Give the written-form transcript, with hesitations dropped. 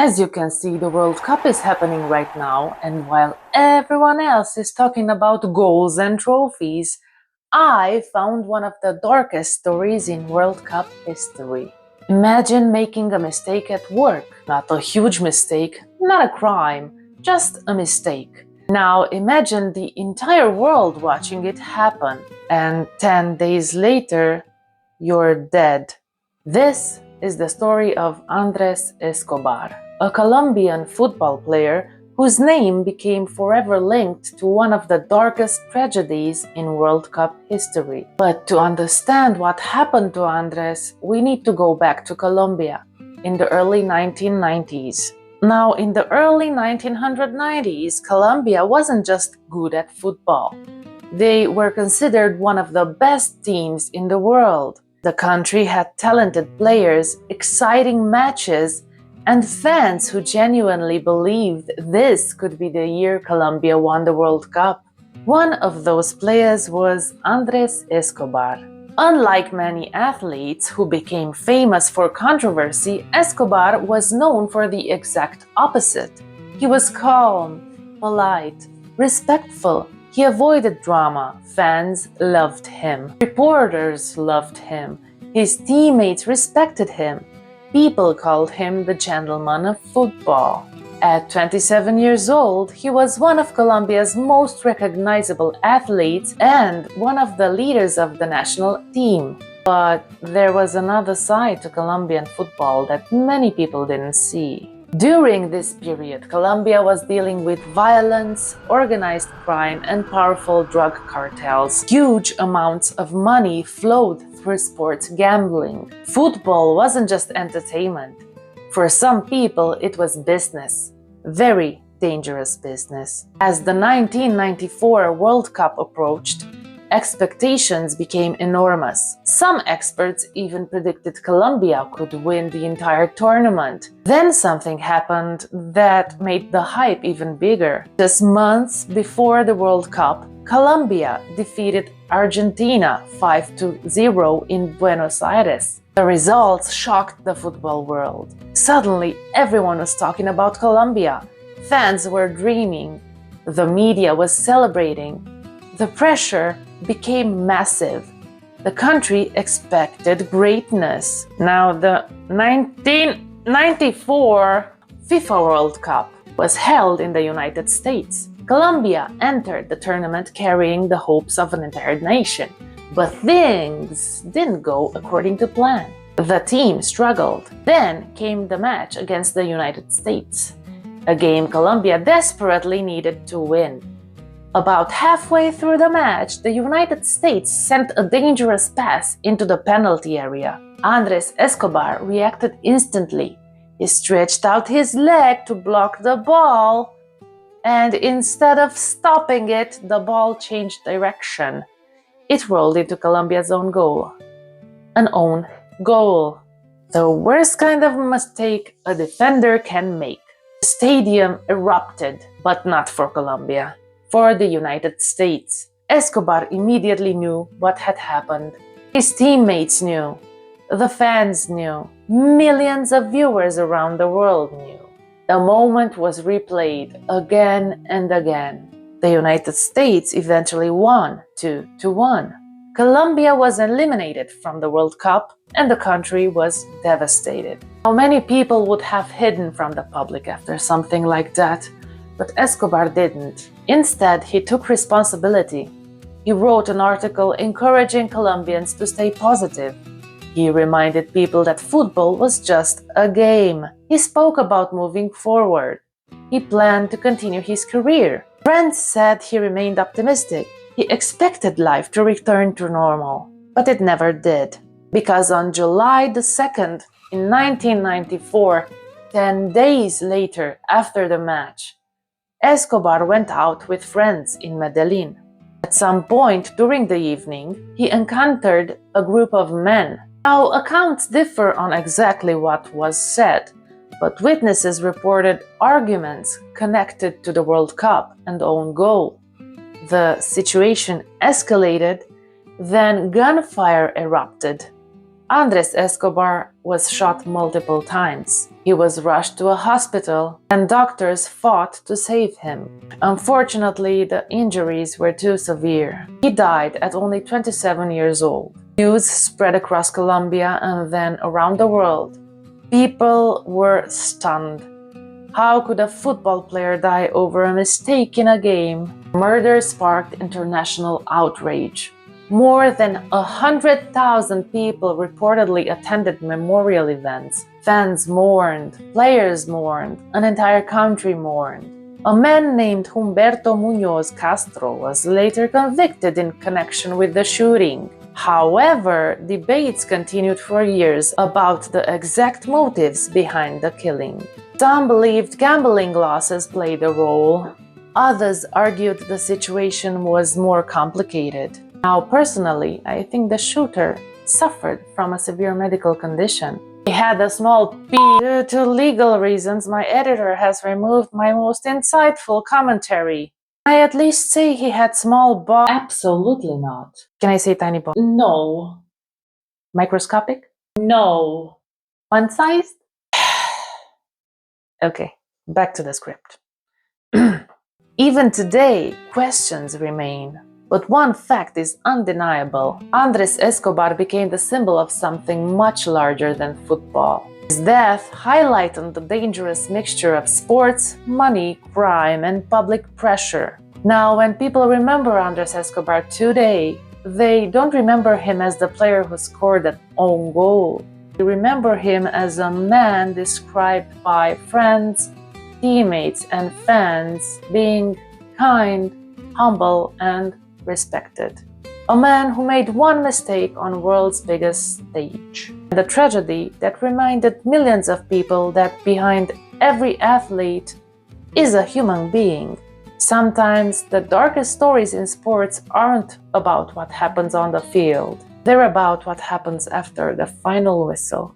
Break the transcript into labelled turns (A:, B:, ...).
A: As you can see, the World Cup is happening right now, and while everyone else is talking about goals and trophies, I found one of the darkest stories in World Cup history. Imagine making a mistake at work. Not a huge mistake, not a crime, just a mistake. Now imagine the entire world watching it happen, and 10 days later, you're dead. This is the story of Andrés Escobar, a Colombian football player whose name became forever linked to one of the darkest tragedies in World Cup history. But to understand what happened to Andrés, we need to go back to Colombia in the early 1990s. Now, in the early 1990s, Colombia wasn't just good at football. They were considered one of the best teams in the world. The country had talented players, exciting matches, and fans who genuinely believed this could be the year Colombia won the World Cup. One of those players was Andrés Escobar. Unlike many athletes who became famous for controversy, Escobar was known for the exact opposite. He was calm, polite, respectful. He avoided drama. Fans loved him. Reporters loved him. His teammates respected him. People called him the gentleman of football. At 27 years old, he was one of Colombia's most recognizable athletes and one of the leaders of the national team. But there was another side to Colombian football that many people didn't see. During this period, Colombia was dealing with violence, organized crime, and powerful drug cartels. Huge amounts of money flowed through sports gambling. Football wasn't just entertainment. For some people, it was business. Very dangerous business. As the 1994 World Cup approached, expectations became enormous. Some experts even predicted Colombia could win the entire tournament. Then something happened that made the hype even bigger. Just months before the World Cup, Colombia defeated Argentina 5-0 in Buenos Aires. The results shocked the football world. Suddenly, everyone was talking about Colombia. Fans were dreaming. The media was celebrating. The pressure became massive. The country expected greatness. Now, the 1994 FIFA World Cup was held in the United States. Colombia entered the tournament carrying the hopes of an entire nation. But things didn't go according to plan. The team struggled. Then came the match against the United States, a game Colombia desperately needed to win. About halfway through the match, the United States sent a dangerous pass into the penalty area. Andrés Escobar reacted instantly. He stretched out his leg to block the ball, and instead of stopping it, the ball changed direction. It rolled into Colombia's own goal. An own goal. The worst kind of mistake a defender can make. The stadium erupted, but not for Colombia. For the United States. Escobar immediately knew what had happened. His teammates knew. The fans knew. Millions of viewers around the world knew. The moment was replayed again and again. The United States eventually won 2-1. Colombia was eliminated from the World Cup and the country was devastated. How many people would have hidden from the public after something like that? But Escobar didn't. Instead, he took responsibility. He wrote an article encouraging Colombians to stay positive. He reminded people that football was just a game. He spoke about moving forward. He planned to continue his career. Friends said he remained optimistic. He expected life to return to normal. But it never did. Because on July the 2nd, in 1994, 10 days later after the match, Escobar went out with friends in Medellin. At some point during the evening, he encountered a group of men. Now, accounts differ on exactly what was said, but witnesses reported arguments connected to the World Cup and own goal. The situation escalated, then gunfire erupted. Andrés Escobar was shot multiple times. He was rushed to a hospital, and doctors fought to save him. Unfortunately, the injuries were too severe. He died at only 27 years old. News spread across Colombia and then around the world. People were stunned. How could a football player die over a mistake in a game? Murder sparked international outrage. More than 100,000 people reportedly attended memorial events. Fans mourned, players mourned, an entire country mourned. A man named Humberto Muñoz Castro was later convicted in connection with the shooting. However, debates continued for years about the exact motives behind the killing. Some believed gambling losses played a role. Others argued the situation was more complicated. Now, personally, I think the shooter suffered from a severe medical condition. He had a small p. Due to legal reasons, my editor has removed my most insightful commentary. I at least say he had small balls? Absolutely not. Can I say tiny balls? No. Microscopic? No. One-sized? Okay, back to the script. Even today, questions remain. But one fact is undeniable. Andrés Escobar became the symbol of something much larger than football. His death highlighted the dangerous mixture of sports, money, crime, and public pressure. Now, when people remember Andrés Escobar today, they don't remember him as the player who scored an own goal. They remember him as a man described by friends, teammates, and fans being kind, humble, and respected. A man who made one mistake on world's biggest stage. And a tragedy that reminded millions of people that behind every athlete is a human being. Sometimes the darkest stories in sports aren't about what happens on the field. They're about what happens after the final whistle.